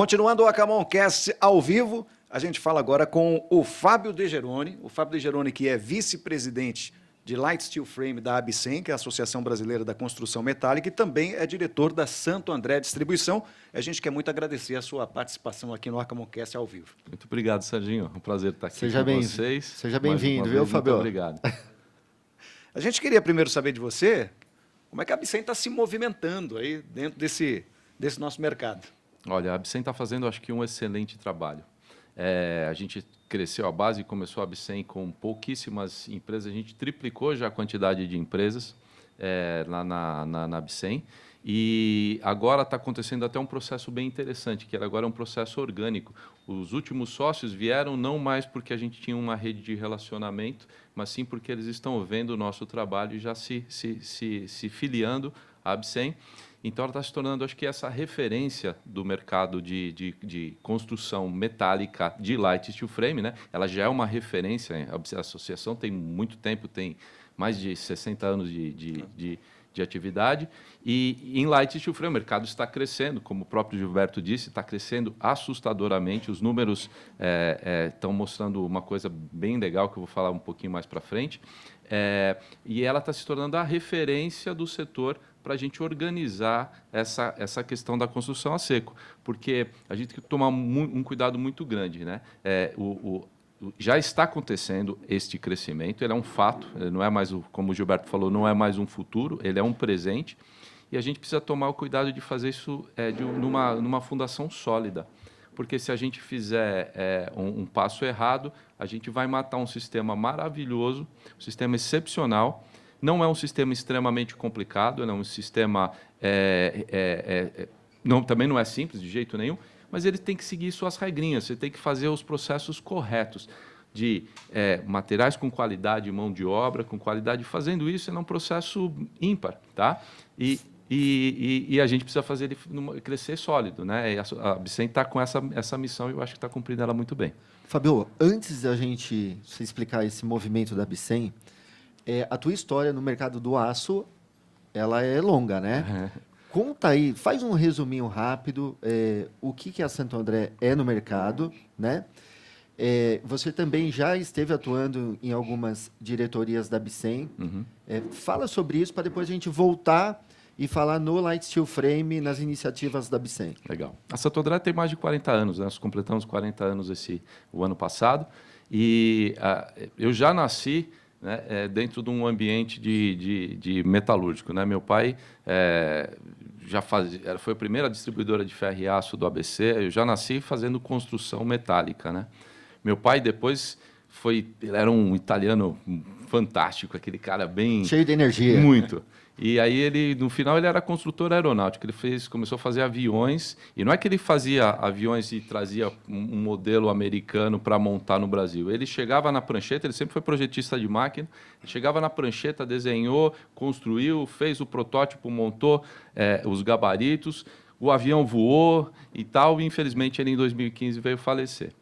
Continuando o Acamoncast ao vivo, a gente fala agora com o Fábio De Geroni. O Fábio De Geroni, que é vice-presidente de Light Steel Frame da ABSEM, que é a Associação Brasileira da Construção Metálica, e também é diretor da Santo André Distribuição. A gente quer muito agradecer a sua participação aqui no Acamoncast ao vivo. Muito obrigado, Serginho. É um prazer estar aqui com vocês. Seja bem-vindo, viu, Fábio? Muito obrigado. A gente queria primeiro saber de você como é que a ABSEM está se movimentando aí dentro desse nosso mercado. Olha, a ABSEM está fazendo, acho que, um excelente trabalho. A gente cresceu a base, começou a ABSEM com pouquíssimas empresas, a gente triplicou já a quantidade de empresas lá na ABSEM, e agora está acontecendo até um processo bem interessante, que agora é um processo orgânico. Os últimos sócios vieram não mais porque a gente tinha uma rede de relacionamento, mas sim porque eles estão vendo o nosso trabalho e já se filiando à ABSEM. Então, ela está se tornando, acho que, essa referência do mercado de construção metálica de Light Steel Frame, né? Ela já é uma referência, a associação tem muito tempo, tem mais de 60 anos de atividade, e em Light Steel Frame o mercado está crescendo, como o próprio Gilberto disse, está crescendo assustadoramente, os números estão mostrando uma coisa bem legal, que eu vou falar um pouquinho mais para frente, e ela está se tornando a referência do setor para a gente organizar essa questão da construção a seco, porque a gente tem que tomar um cuidado muito grande, né? Já está acontecendo este crescimento, ele é um fato, ele não é mais, como o Gilberto falou, não é mais um futuro, ele é um presente, e a gente precisa tomar o cuidado de fazer isso numa fundação sólida, porque se a gente fizer um passo errado, a gente vai matar um sistema maravilhoso, um sistema excepcional. Não é um sistema extremamente complicado, é um sistema também não é simples de jeito nenhum, mas ele tem que seguir suas regrinhas, você tem que fazer os processos corretos de materiais com qualidade, mão de obra com qualidade. Fazendo isso, é um processo ímpar, tá? E a gente precisa fazer ele crescer sólido, né? E a ABSEM está com essa missão e eu acho que está cumprindo ela muito bem. Fábio, antes da gente explicar esse movimento da ABSEM, a tua história no mercado do aço, ela é longa, né? Conta aí, faz um resuminho rápido, o que a Santo André é no mercado, né? Você também já esteve atuando em algumas diretorias da ABSEM. Fala sobre isso para depois a gente voltar e falar no Light Steel Frame, nas iniciativas da ABSEM. Legal. A Santo André tem mais de 40 anos, né? Nós completamos 40 anos o ano passado, e eu já nasci, né, dentro de um ambiente de metalúrgico, né? Meu pai foi a primeira distribuidora de ferro e aço do ABC. Eu já nasci fazendo construção metálica, né? Meu pai depois ele era um italiano fantástico, aquele cara bem cheio de energia. Muito. E aí no final ele era construtor aeronáutico, começou a fazer aviões, e não é que ele fazia aviões e trazia um modelo americano para montar no Brasil. Ele chegava na prancheta, ele sempre foi projetista de máquina, ele chegava na prancheta, desenhou, construiu, fez o protótipo, montou os gabaritos, o avião voou e tal, e infelizmente ele em 2015 veio falecer.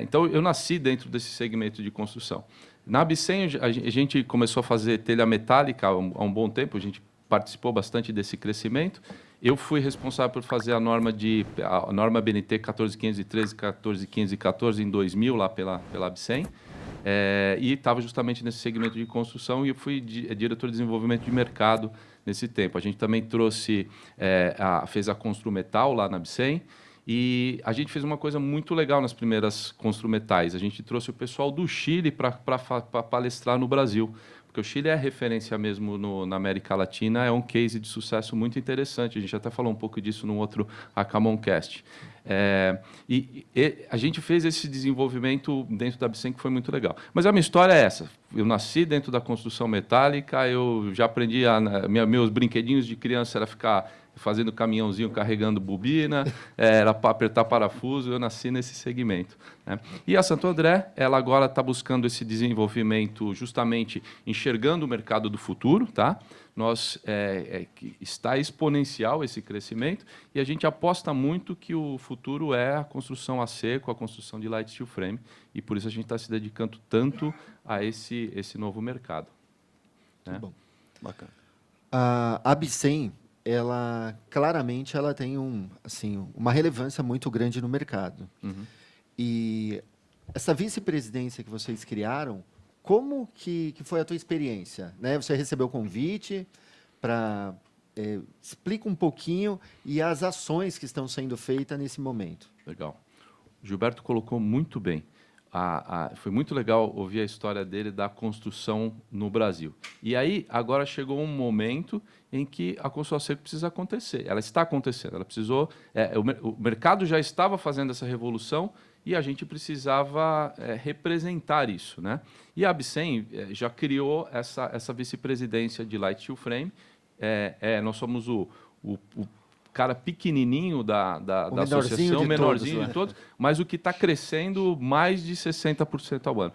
Então eu nasci dentro desse segmento de construção. Na ABSEM, a gente começou a fazer telha metálica há um bom tempo, a gente participou bastante desse crescimento. Eu fui responsável por fazer a norma BNT 14513, 14514 em 2000, lá pela ABSEM, e estava justamente nesse segmento de construção, e eu fui diretor de desenvolvimento de mercado nesse tempo. A gente também fez a Construmetal lá na ABSEM, e a gente fez uma coisa muito legal nas primeiras Construmetais. A gente trouxe o pessoal do Chile para palestrar no Brasil, porque o Chile é referência mesmo na América Latina, é um case de sucesso muito interessante. A gente até falou um pouco disso no outro Acamoncast. E a gente fez esse desenvolvimento dentro da ABSEM, que foi muito legal. Mas a minha história é essa. Eu nasci dentro da construção metálica, eu já aprendi, meus brinquedinhos de criança era ficar fazendo caminhãozinho, carregando bobina, era para apertar parafuso. Eu nasci nesse segmento, né? E a Santo André, ela agora está buscando esse desenvolvimento, justamente enxergando o mercado do futuro, tá? Está exponencial esse crescimento, e a gente aposta muito que o futuro é a construção a seco, a construção de Light Steel Frame, e por isso a gente está se dedicando tanto a esse novo mercado, né? Bom. Bacana. A ABSEM, ela claramente ela tem uma relevância muito grande no mercado. Uhum. E essa vice-presidência que vocês criaram, como que foi a tua experiência? Né? Você recebeu o convite para... explica um pouquinho e as ações que estão sendo feitas nesse momento. Legal. O Gilberto colocou muito bem. Foi muito legal ouvir a história dele da construção no Brasil. E aí, agora chegou um momento em que a construção seca precisa acontecer. Ela está acontecendo. Ela precisou. O mercado já estava fazendo essa revolução e a gente precisava representar isso, né? E a Abcem já criou essa vice-presidência de Light Steel Frame. Nós somos o cara pequenininho da associação, menorzinho de todos, mas o que está crescendo mais de 60% ao ano.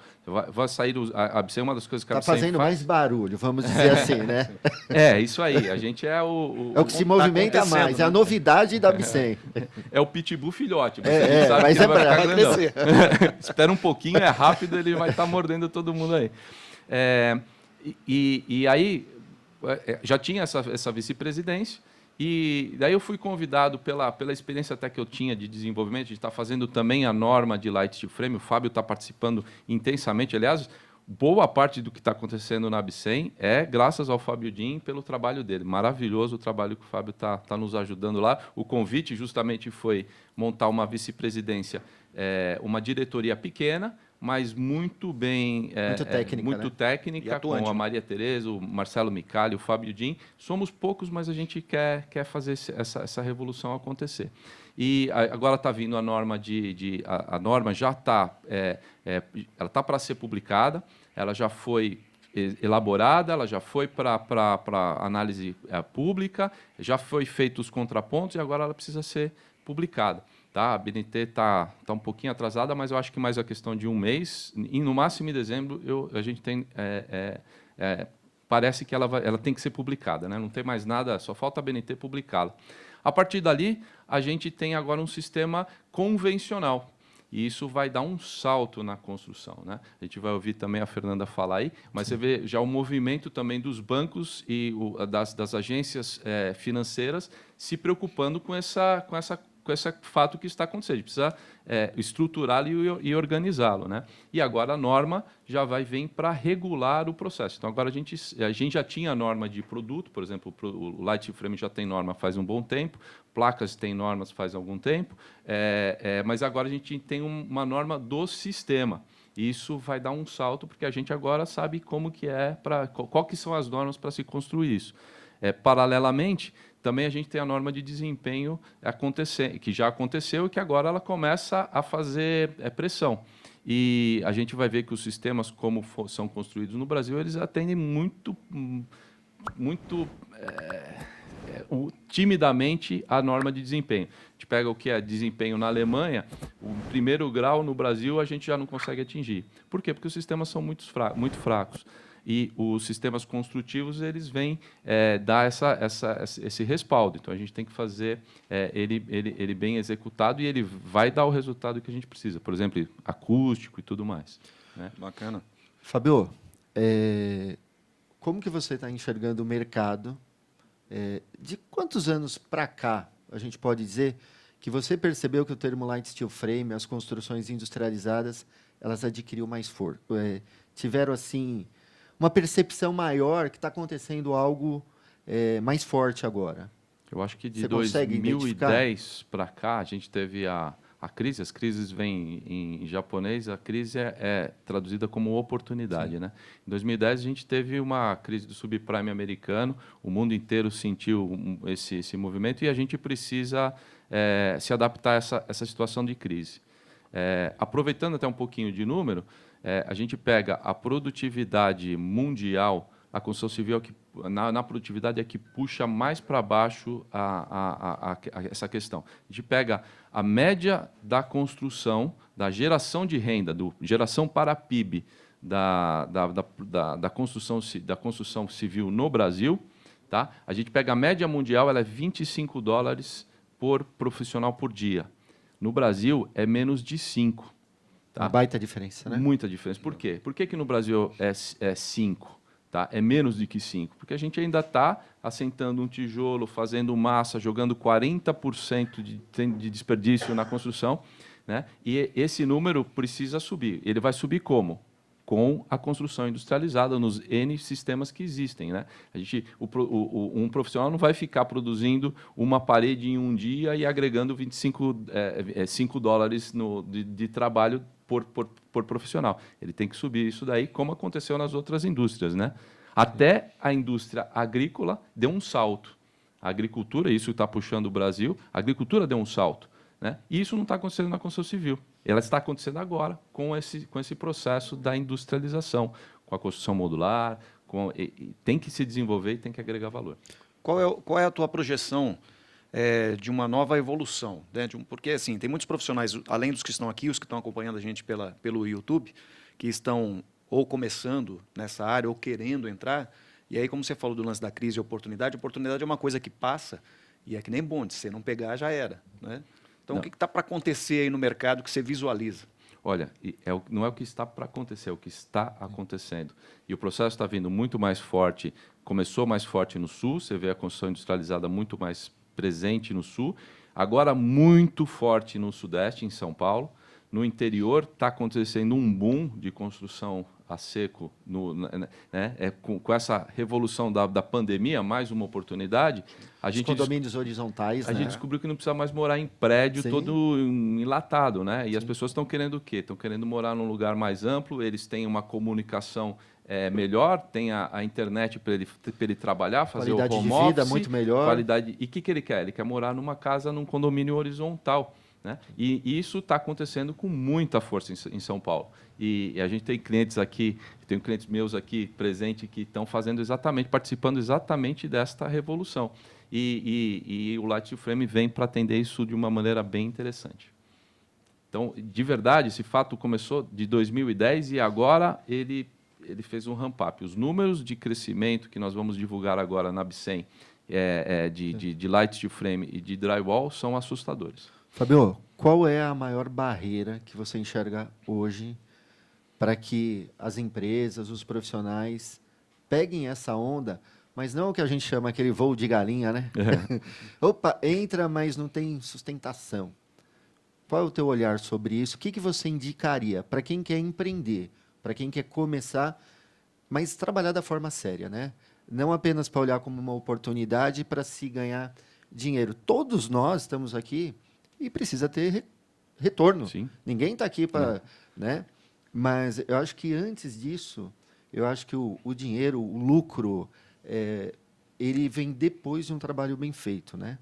Vai sair a Abcem, uma das coisas que a Está Abcem fazendo faz... mais barulho, vamos dizer assim, né? Isso aí. A gente é o é o que se movimenta tá mais, é a novidade da Abcem. É o pitbull filhote, mas a gente sabe mas que ele vai vai ficar grandão. crescer. Espera um pouquinho, é rápido, ele vai estar mordendo todo mundo aí. E aí, já tinha essa vice-presidência, e daí eu fui convidado pela experiência até que eu tinha de desenvolvimento, de estar fazendo também a norma de Light Steel Frame. O Fábio está participando intensamente. Aliás, boa parte do que está acontecendo na Abcem é graças ao Fábio Din pelo trabalho dele. Maravilhoso o trabalho que o Fábio está nos ajudando lá. O convite justamente foi montar uma vice-presidência, uma diretoria pequena, mas muito bem... muito técnica, com a Maria Tereza, o Marcelo Micali, o Fábio Din. Somos poucos, mas a gente quer fazer essa revolução acontecer. E agora está vindo a norma a norma já está... ela está para ser publicada, ela já foi elaborada, ela já foi para análise pública, já foi feito os contrapontos e agora ela precisa ser publicada. Tá? A BNT está um pouquinho atrasada, mas eu acho que mais a questão de um mês, e no máximo em dezembro, a gente tem... parece que ela tem que ser publicada, né? Não tem mais nada, só falta a BNT publicá-la. A partir dali, a gente tem agora um sistema convencional, e isso vai dar um salto na construção, né? A gente vai ouvir também a Fernanda falar aí, mas você vê já o movimento também dos bancos e das agências financeiras se preocupando com esse fato que está acontecendo. A gente precisa estruturá-lo e organizá-lo, né? E agora a norma já vai vir para regular o processo. Então, agora a gente já tinha a norma de produto, por exemplo, o Light Steel Frame já tem norma faz um bom tempo, placas têm normas faz algum tempo, mas agora a gente tem uma norma do sistema. E isso vai dar um salto, porque a gente agora sabe como que qual que são as normas para se construir isso. Paralelamente, também a gente tem a norma de desempenho que já aconteceu e que agora ela começa a fazer pressão. E a gente vai ver que os sistemas, como são construídos no Brasil, eles atendem muito timidamente a norma de desempenho. A gente pega o que é desempenho na Alemanha, o primeiro grau no Brasil a gente já não consegue atingir. Por quê? Porque os sistemas são muito fracos. E os sistemas construtivos eles vêm dar esse respaldo. Então, a gente tem que fazer ele bem executado e ele vai dar o resultado que a gente precisa. Por exemplo, acústico e tudo mais. Né? Bacana. Fábio, como que você está enxergando o mercado? De quantos anos para cá, a gente pode dizer, que você percebeu que o termo Light Steel Frame, as construções industrializadas, elas adquiriram mais força? Tiveram, assim... uma percepção maior que está acontecendo algo mais forte agora. Eu acho que de Você consegue 2010 para cá, a gente teve a crise. As crises vêm em japonês, a crise é traduzida como oportunidade. Né? Em 2010, a gente teve uma crise do subprime americano, o mundo inteiro sentiu esse movimento e a gente precisa se adaptar a essa situação de crise. Aproveitando até um pouquinho de número, a gente pega a produtividade mundial, a construção civil, na produtividade é que puxa mais para baixo essa questão. A gente pega a média da construção, da geração de renda, geração para PIB da construção civil no Brasil, tá? A gente pega a média mundial, ela é $25 por profissional por dia. No Brasil, é menos de 5. Tá? Uma baita diferença, né? Muita diferença. Por quê? Por que no Brasil é 5? tá? É menos do que 5, porque a gente ainda está assentando um tijolo, fazendo massa, jogando 40% de desperdício na construção, né? E esse número precisa subir. Ele vai subir como? Com a construção industrializada nos N sistemas que existem, né? Um profissional não vai ficar produzindo uma parede em um dia e agregando 5 dólares de trabalho por profissional. Ele tem que subir isso daí, como aconteceu nas outras indústrias, né? Até a indústria agrícola deu um salto. A agricultura, isso está puxando o Brasil, a agricultura deu um salto, né? E isso não está acontecendo na construção civil. Ela está acontecendo agora com esse processo da industrialização, com a construção modular, tem que se desenvolver e tem que agregar valor. Qual é a tua projeção de uma nova evolução? Né? Porque assim, tem muitos profissionais, além dos que estão aqui, os que estão acompanhando a gente pelo YouTube, que estão ou começando nessa área ou querendo entrar. E aí, como você falou do lance da crise e oportunidade é uma coisa que passa e é que nem bonde, se você não pegar, já era, né? Então, o que está para acontecer aí no mercado que você visualiza? Olha, não é o que está para acontecer, é o que está acontecendo. E o processo está vindo muito mais forte, começou mais forte no Sul, você vê a construção industrializada muito mais presente no Sul, agora muito forte no Sudeste, em São Paulo. No interior está acontecendo um boom de construção a seco, né? Com essa revolução da pandemia, mais uma oportunidade. Os condomínios horizontais, a gente descobriu que não precisa mais morar em prédio todo enlatado, né? E as pessoas estão querendo o quê? Estão querendo morar num lugar mais amplo, eles têm uma comunicação melhor, tem a internet para ele trabalhar, fazer o home office. Qualidade de vida muito melhor. E o que ele quer? Ele quer morar numa casa, num condomínio horizontal. Né? E isso está acontecendo com muita força em São Paulo. E a gente tem clientes aqui, tenho clientes meus aqui presentes que estão participando exatamente desta revolução. E o Light Steel Frame vem para atender isso de uma maneira bem interessante. Então, de verdade, esse fato começou de 2010 e agora ele fez um ramp-up. Os números de crescimento que nós vamos divulgar agora na Bcem de Light Steel Frame e de drywall são assustadores. Fabio, qual é a maior barreira que você enxerga hoje para que as empresas, os profissionais peguem essa onda, mas não o que a gente chama aquele voo de galinha, né? Opa, entra, mas não tem sustentação. Qual é o teu olhar sobre isso? O que você indicaria para quem quer empreender, para quem quer começar, mas trabalhar da forma séria, né? Não apenas para olhar como uma oportunidade para se ganhar dinheiro. Todos nós estamos aqui e precisa ter retorno. Sim. Ninguém está aqui para... né? Mas eu acho que antes disso, eu acho que o dinheiro, o lucro, ele vem depois de um trabalho bem feito, né?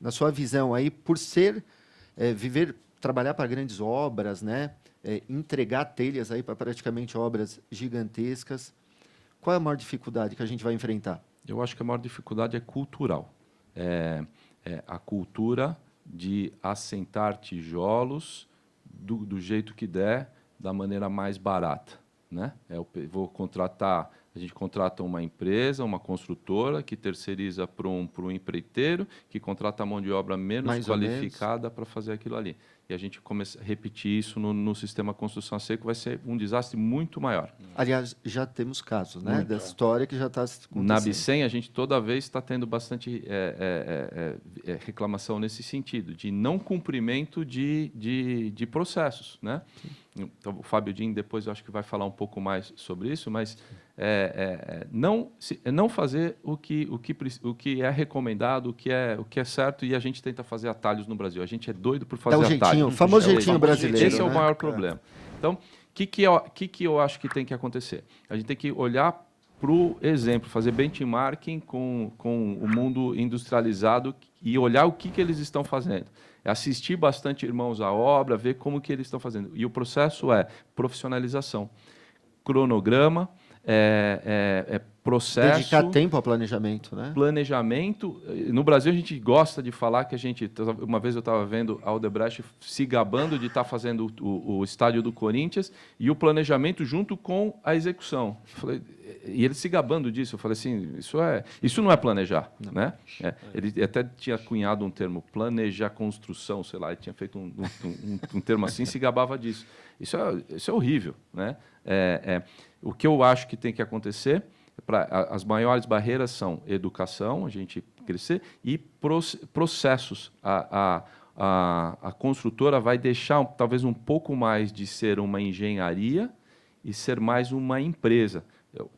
Na sua visão aí, por ser... trabalhar para grandes obras, né? Entregar telhas aí para praticamente obras gigantescas, qual é a maior dificuldade que a gente vai enfrentar? Eu acho que a maior dificuldade é cultural. A cultura de assentar tijolos do jeito que der, da maneira mais barata, né? A gente contrata uma empresa, uma construtora, que terceiriza para um empreiteiro, que contrata a mão de obra menos qualificada para fazer aquilo ali. E a gente começa a repetir isso no sistema construção a seco, vai ser um desastre muito maior. Aliás, já temos casos, né? Da história que já está acontecendo. Na Bcem, a gente toda vez está tendo bastante reclamação nesse sentido, de não cumprimento de processos, né? Então, o Fábio Din depois eu acho que vai falar um pouco mais sobre isso, mas não fazer o que é recomendado, o que é certo, e a gente tenta fazer atalhos no Brasil. A gente é doido por fazer atalhos. O famoso jeitinho brasileiro. Esse é o maior problema. Então, o que eu acho que tem que acontecer? A gente tem que olhar para o exemplo, fazer benchmarking com o mundo industrializado e olhar o que eles estão fazendo. Assistir bastante irmãos à obra, ver como que eles estão fazendo. E o processo é profissionalização, cronograma, processo... Dedicar tempo ao planejamento, né? Planejamento. No Brasil, a gente gosta de falar que uma vez eu estava vendo a Odebrecht se gabando de estar fazendo o estádio do Corinthians e o planejamento junto com a execução. E ele se gabando disso. Eu falei assim, isso não é planejar. Não. Né? Ele até tinha cunhado um termo, planejar construção, sei lá, ele tinha feito um termo assim, se gabava disso. Isso é horrível. Né? O que eu acho que tem que acontecer, as maiores barreiras são educação, a gente crescer, e processos. A construtora vai deixar talvez um pouco mais de ser uma engenharia e ser mais uma empresa.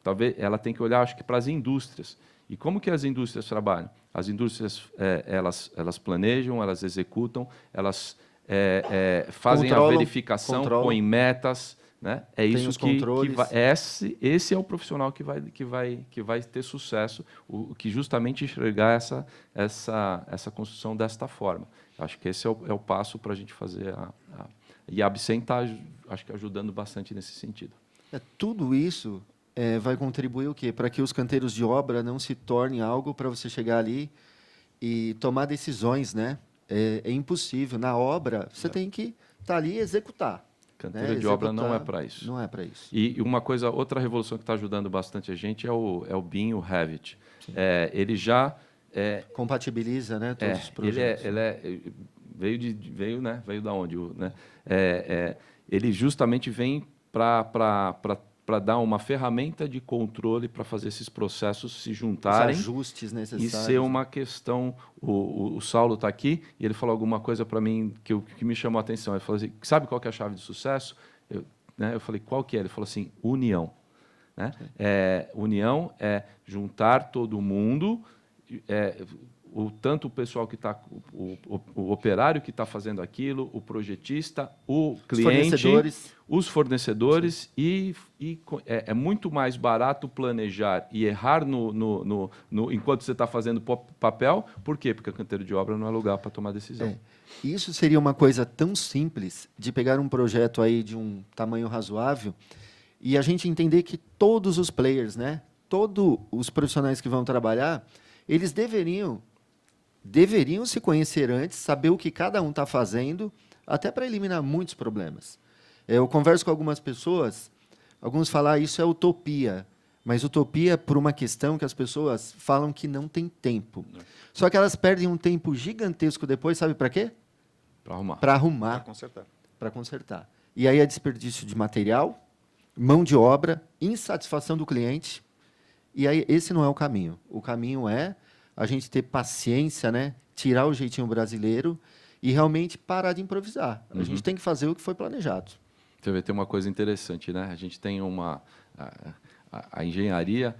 Talvez ela tem que olhar, acho que, para as indústrias. E como que as indústrias trabalham? As indústrias elas planejam, elas executam, elas fazem a verificação, põem metas. Né? É isso que esse é o profissional que vai ter sucesso, que justamente enxergar essa construção desta forma. Acho que esse é o passo para a gente fazer. E a Abcem está, acho que, ajudando bastante nesse sentido. Tudo isso vai contribuir o quê? Para que os canteiros de obra não se tornem algo para você chegar ali e tomar decisões, né? É impossível. Na obra, você tem que estar ali e executar. Canteiro de obra não é para isso. Não é para isso. E outra revolução que está ajudando bastante a gente é o BIM, o Revit. Ele já compatibiliza, né, todos os projetos. Veio da onde? Ele justamente vem para dar uma ferramenta de controle para fazer esses processos se juntarem. Os ajustes necessários. E ser uma questão. O Saulo está aqui e ele falou alguma coisa para mim que me chamou a atenção. Ele falou assim: sabe qual que é a chave de sucesso? Eu falei: qual que é? Ele falou assim: união. Né? União é juntar todo mundo. Tanto o pessoal que está, o operário que está fazendo aquilo, o projetista, o cliente, os fornecedores, e é muito mais barato planejar e errar enquanto você está fazendo papel. Por quê? Porque o canteiro de obra não é lugar para tomar decisão. Isso seria uma coisa tão simples de pegar um projeto aí de um tamanho razoável e a gente entender que todos os players, né, todos os profissionais que vão trabalhar, eles deveriam se conhecer antes, saber o que cada um está fazendo, até para eliminar muitos problemas. Eu converso com algumas pessoas, alguns falam isso é utopia, mas utopia é por uma questão que as pessoas falam que não tem tempo. Só que elas perdem um tempo gigantesco depois, sabe para quê? Para arrumar. Para consertar. E aí é desperdício de material, mão de obra, insatisfação do cliente, e aí esse não é o caminho. O caminho é a gente ter paciência, né? Tirar o jeitinho brasileiro e realmente parar de improvisar. A gente tem que fazer o que foi planejado. Você vê, tem uma coisa interessante, né? A gente tem a engenharia,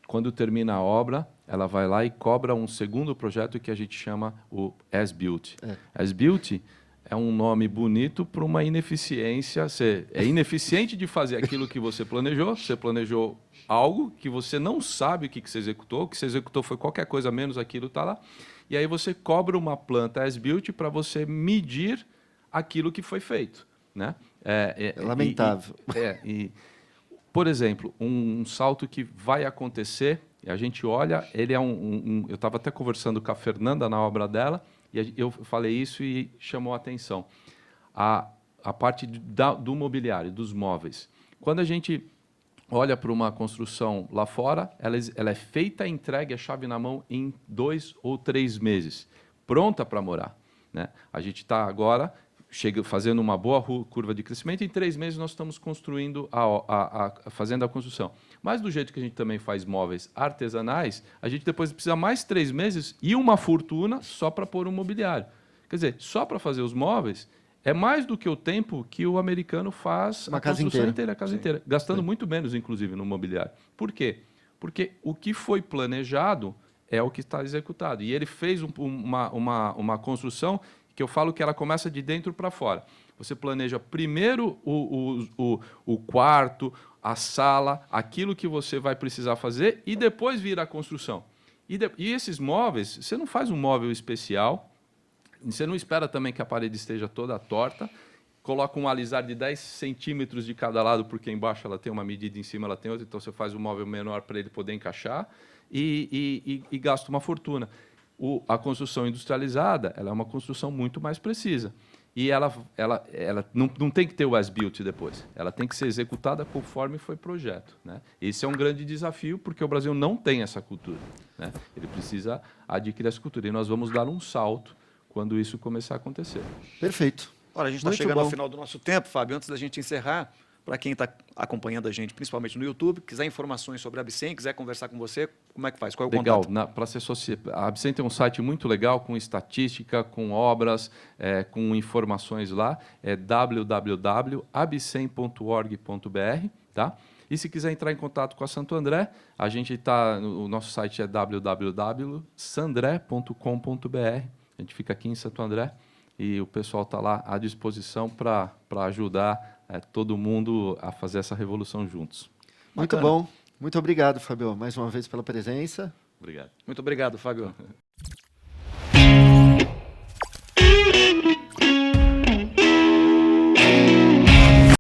quando termina a obra, ela vai lá e cobra um segundo projeto que a gente chama o as-built. As-built é um nome bonito para uma ineficiência. Você é ineficiente de fazer aquilo que você planejou algo que você não sabe o que você executou. O que você executou foi qualquer coisa menos aquilo está lá. E aí você cobra uma planta as-built para você medir aquilo que foi feito. Né? Lamentável. Por exemplo, um salto que vai acontecer, e a gente olha, ele é eu estava até conversando com a Fernanda na obra dela, e eu falei isso e chamou a atenção. A parte do mobiliário, dos móveis. Quando a gente olha para uma construção lá fora, ela é feita, entregue a chave na mão em 2 ou 3 meses, pronta para morar. Né? A gente está agora fazendo uma boa curva de crescimento, em 3 meses nós estamos construindo, fazendo a construção. Mas do jeito que a gente também faz móveis artesanais, a gente depois precisa mais 3 meses e uma fortuna só para pôr um mobiliário. Quer dizer, só para fazer os móveis é mais do que o tempo que o americano faz a construção inteira, a casa inteira, gastando muito menos, inclusive, no mobiliário. Por quê? Porque o que foi planejado é o que está executado. E ele fez uma construção que eu falo que ela começa de dentro para fora. Você planeja primeiro o quarto, a sala, aquilo que você vai precisar fazer, e depois vira a construção. E esses móveis, você não faz um móvel especial, você não espera também que a parede esteja toda torta, coloca um alisar de 10 centímetros de cada lado, porque embaixo ela tem uma medida, em cima ela tem outra, então você faz um móvel menor para ele poder encaixar, e gasta uma fortuna. A construção industrializada, ela é uma construção muito mais precisa. E ela não tem que ter o as-built depois. Ela tem que ser executada conforme foi projeto. Né? Esse é um grande desafio, porque o Brasil não tem essa cultura. Né? Ele precisa adquirir essa cultura. E nós vamos dar um salto quando isso começar a acontecer. Perfeito. Olha, a gente está chegando ao final do nosso tempo, Fábio. Antes da gente encerrar, para quem está acompanhando a gente, principalmente no YouTube, quiser informações sobre a Abcem, quiser conversar com você, como é que faz? Qual é o Legal. contato? Para ser a Abcem tem um site muito legal com estatística, com obras, com informações lá. É www.abcem.org.br, tá? E se quiser entrar em contato com a Santo André, o nosso site é www.sandré.com.br. A gente fica aqui em Santo André e o pessoal está lá à disposição para ajudar todo mundo a fazer essa revolução juntos. Muito Bacana. bom. Muito obrigado, Fábio, mais uma vez pela presença. Obrigado. Muito obrigado, Fábio.